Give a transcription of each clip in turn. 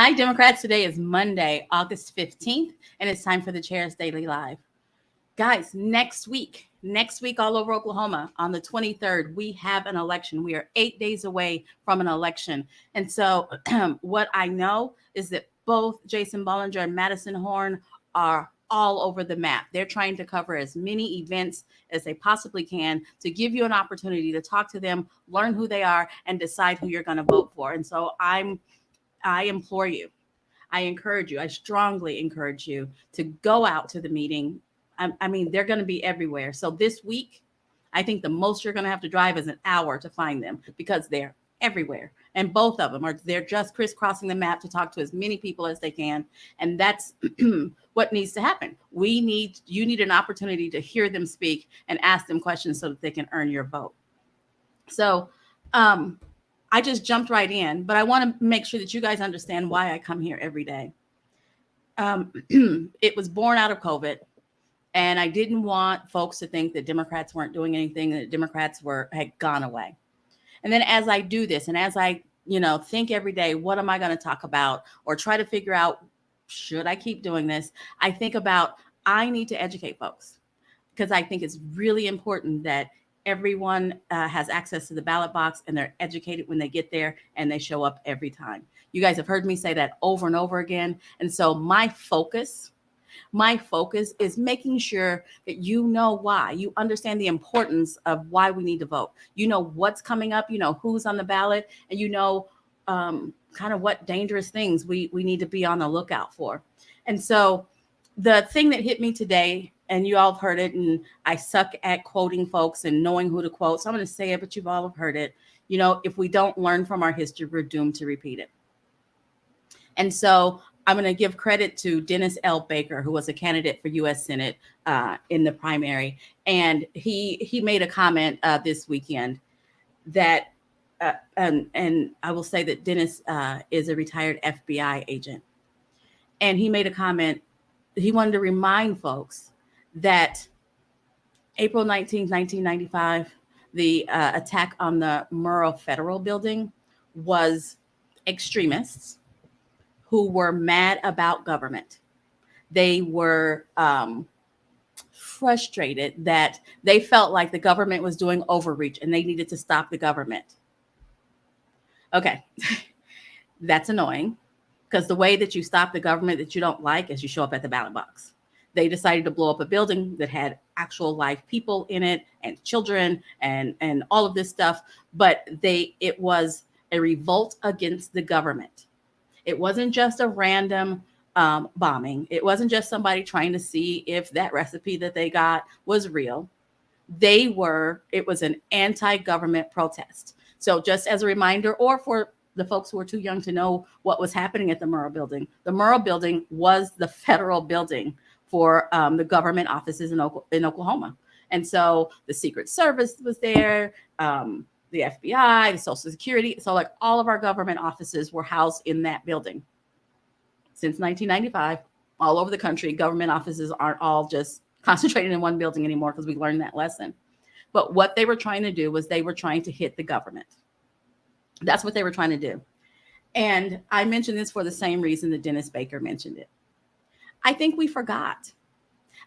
Hi, Democrats. Today is Monday, August 15th, and it's time for the Chair's Daily Live. Guys, next week, all over Oklahoma, on the 23rd, we have an election. We are 8 days away from an election. And so what I know is that both Jason Bollinger and Madison Horn are all over the map. They're trying to cover as many events as they possibly can to give you an opportunity to talk to them, learn who they are, and decide who you're going to vote for. And so I implore you, I encourage you, I strongly encourage you to go out to the meeting. I mean, they're going to be everywhere. So this week, I think the most you're going to have to drive is an hour to find them because they're everywhere. And both of them they're just crisscrossing the map to talk to as many people as they can. And that's what needs to happen. You need an opportunity to hear them speak and ask them questions so that they can earn your vote. So I just jumped right in, but I want to make sure that you guys understand why I come here every day. It was born out of COVID. And I didn't want folks to think that Democrats weren't doing anything, that Democrats had gone away. And then as I do this, and as I, think every day, what am I going to talk about, or try to figure out, should I keep doing this? I think about, I need to educate folks, because I think it's really important that everyone has access to the ballot box and they're educated when they get there and they show up every time. You guys have heard me say that over and over again. And so my focus is making sure that you know why, you understand the importance of why we need to vote. You know what's coming up, you know who's on the ballot, and you know kind of what dangerous things we need to be on the lookout for. And so the thing that hit me today, and you all have heard it, and I suck at quoting folks and knowing who to quote, so I'm going to say it, but you've all heard it. If we don't learn from our history, we're doomed to repeat it. And so I'm going to give credit to Dennis L. Baker, who was a candidate for U.S. Senate in the primary. And he made a comment this weekend that, and I will say that Dennis is a retired FBI agent. And he made a comment. He wanted to remind folks that April 19th, 1995, the attack on the Murrah Federal Building was extremists who were mad about government. They were frustrated that they felt like the government was doing overreach and they needed to stop the government. Okay, that's annoying, because the way that you stop the government that you don't like is you show up at the ballot box. They decided to blow up a building that had actual live people in it and children and all of this stuff, but it was a revolt against the government. It wasn't just a random bombing. It wasn't just somebody trying to see if that recipe that they got was real. It was an anti-government protest. So just as a reminder, or for the folks who are too young to know what was happening at the Murrah Building, the Murrah Building was the federal building for the government offices in Oklahoma. And so the Secret Service was there, the FBI, the Social Security. So like all of our government offices were housed in that building. Since 1995, all over the country, government offices aren't all just concentrated in one building anymore, because we learned that lesson. But what they were trying to do was they were trying to hit the government. That's what they were trying to do. And I mentioned this for the same reason that Dennis Baker mentioned it. I think we forgot.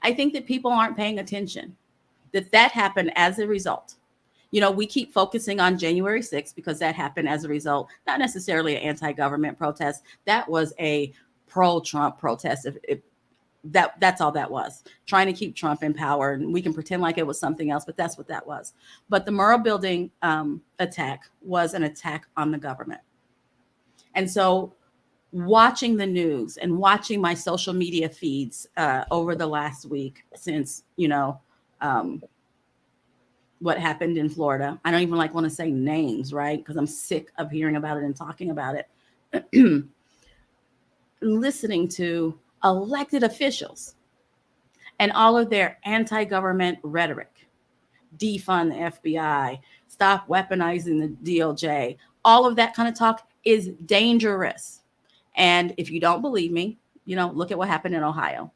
I think that people aren't paying attention, that happened as a result. We keep focusing on January 6th because that happened as a result, not necessarily an anti-government protest. That was a pro-Trump protest. That's all that was, trying to keep Trump in power. And we can pretend like it was something else, but that's what that was. But the Murrah Building attack was an attack on the government. And so watching the news and watching my social media feeds over the last week since, what happened in Florida. I don't even want to say names, right? Because I'm sick of hearing about it and talking about it. Listening to elected officials and all of their anti-government rhetoric, defund the FBI, stop weaponizing the DOJ, all of that kind of talk is dangerous. And if you don't believe me, look at what happened in Ohio.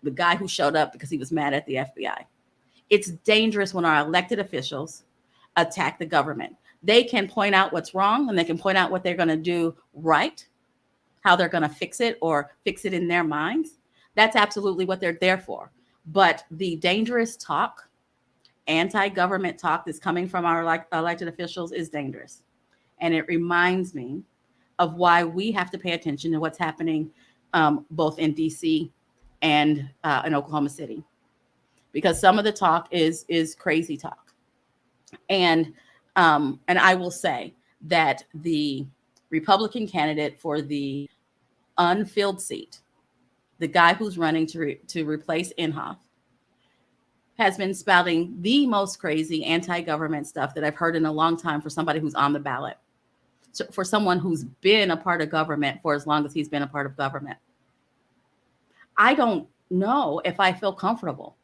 The guy who showed up because he was mad at the FBI. It's dangerous when our elected officials attack the government. They can point out what's wrong and they can point out what they're going to do right, how they're going to fix it or fix it in their minds. That's absolutely what they're there for. But the dangerous talk, anti-government talk that's coming from our elected officials is dangerous. And it reminds me of why we have to pay attention to what's happening both in DC and in Oklahoma City, because some of the talk is crazy talk. And I will say that the Republican candidate for the unfilled seat, the guy who's running to replace Inhofe, has been spouting the most crazy anti-government stuff that I've heard in a long time for somebody who's on the ballot. So for someone who's been a part of government for as long as he's been a part of government. I don't know if I feel comfortable.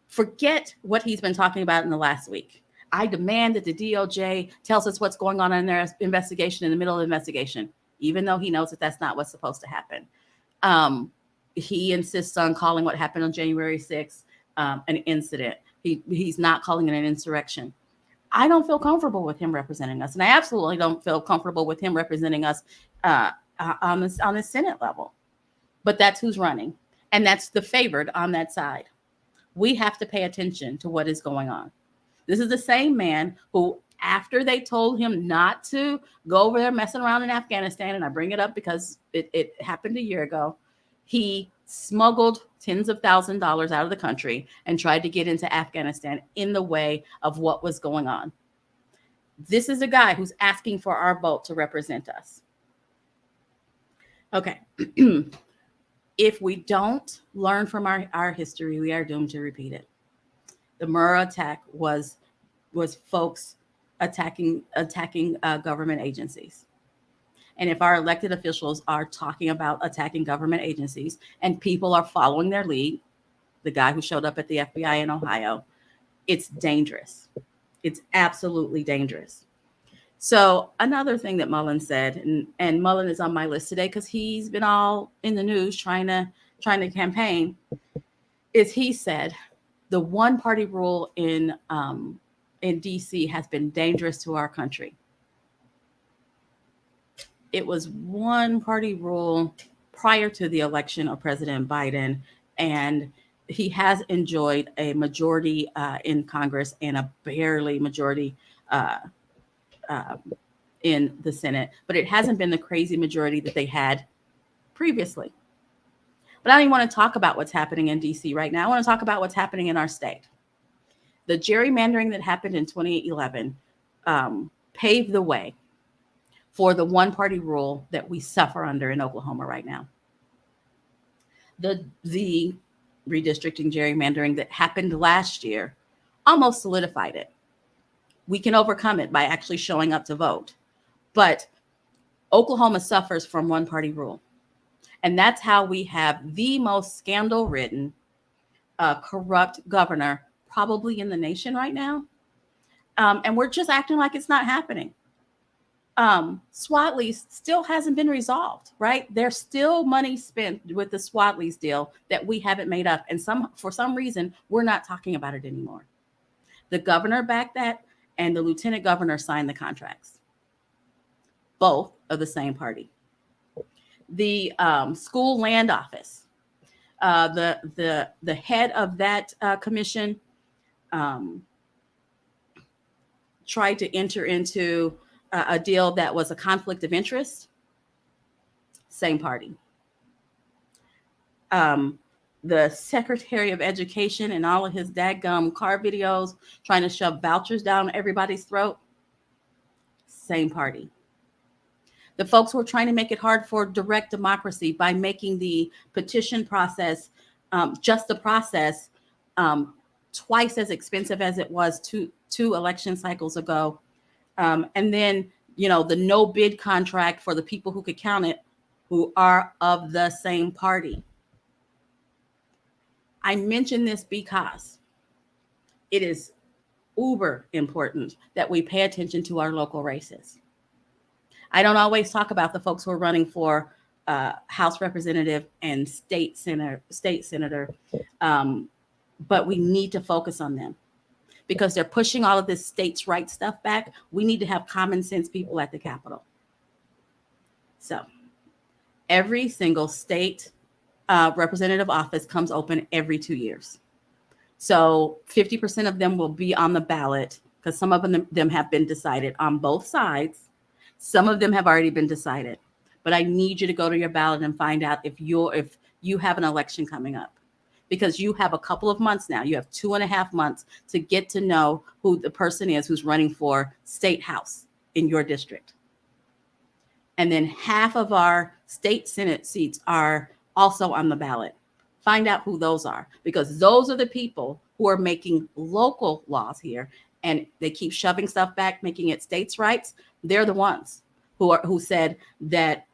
Forget what he's been talking about in the last week. I demand that the DOJ tells us what's going on in their investigation in the middle of the investigation, even though he knows that that's not what's supposed to happen. He insists on calling what happened on January 6th an incident. He's not calling it an insurrection. I don't feel comfortable with him representing us. And I absolutely don't feel comfortable with him representing us on the Senate level. But that's who's running. And that's the favored on that side. We have to pay attention to what is going on. This is the same man who, after they told him not to go over there messing around in Afghanistan, and I bring it up because it happened a year ago, he smuggled tens of thousands of dollars out of the country and tried to get into Afghanistan in the way of what was going on. This is a guy who's asking for our vote to represent us. Okay. If we don't learn from our history, we are doomed to repeat it. The Murrah attack was folks attacking government agencies. And if our elected officials are talking about attacking government agencies and people are following their lead, the guy who showed up at the FBI in Ohio, it's dangerous. It's absolutely dangerous. So another thing that Mullen said, and Mullen is on my list today because he's been all in the news trying to campaign, is he said the one-party rule in DC has been dangerous to our country. It was one-party rule prior to the election of President Biden, and he has enjoyed a majority in Congress and a barely majority in the Senate, but it hasn't been the crazy majority that they had previously. But I don't even want to talk about what's happening in DC right now. I want to talk about what's happening in our state. The gerrymandering that happened in 2011 paved the way for the one-party rule that we suffer under in Oklahoma right now. The redistricting gerrymandering that happened last year almost solidified it. We can overcome it by actually showing up to vote. But Oklahoma suffers from one-party rule. And that's how we have the most scandal-ridden, corrupt governor probably in the nation right now. And we're just acting like it's not happening. SWAT lease still hasn't been resolved, right? There's still money spent with the SWAT lease deal that we haven't made up. And for some reason, we're not talking about it anymore. The governor backed that, and the lieutenant governor signed the contracts. Both of the same party. The school land office, the head of that commission tried to enter into a deal that was a conflict of interest. Same party. The Secretary of Education and all of his dadgum car videos trying to shove vouchers down everybody's throat. Same party. The folks who are trying to make it hard for direct democracy by making the petition process, just the process, twice as expensive as it was two election cycles ago. And then, the no bid contract for the people who could count it, who are of the same party. I mention this because it is uber important that we pay attention to our local races. I don't always talk about the folks who are running for House representative and state senator, but we need to focus on them because they're pushing all of this states' rights stuff back. We need to have common sense people at the Capitol. So Every single state representative office comes open every 2 years. So 50% of them will be on the ballot because some of them have been decided on both sides. Some of them have already been decided. But I need you to go to your ballot and find out if you have an election coming up, because you have a couple of months now. You have 2.5 months to get to know who the person is who's running for state house in your district. And then half of our state Senate seats are also on the ballot. Find out who those are, because those are the people who are making local laws here, and they keep shoving stuff back, making it states' rights. They're the ones who said that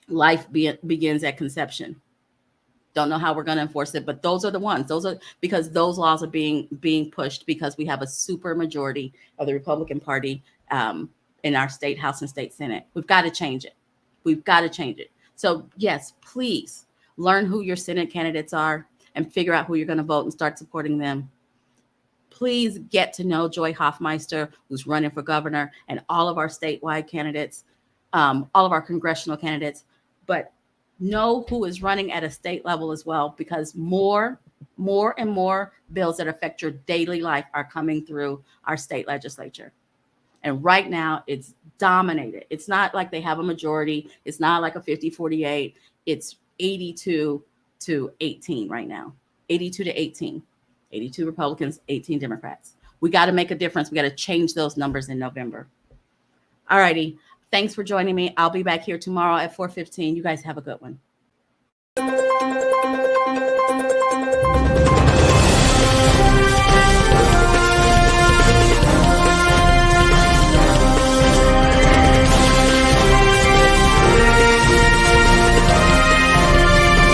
life begins at conception. Don't know how we're going to enforce it, but those are the ones. Those are because those laws are being pushed because we have a super majority of the Republican Party in our state house and state Senate. We've got to change it. We've got to change it. So yes, please learn who your Senate candidates are and figure out who you're going to vote and start supporting them. Please get to know Joy Hoffmeister, who's running for governor, and all of our statewide candidates, all of our congressional candidates, but know who is running at a state level as well, because more and more bills that affect your daily life are coming through our state legislature. And right now it's dominated. It's not like they have a majority. It's not like a 50-48. It's 82 to 18 right now. 82 to 18. 82 Republicans, 18 Democrats. We got to make a difference. We got to change those numbers in November. All righty. Thanks for joining me. I'll be back here tomorrow at 4:15. You guys have a good one.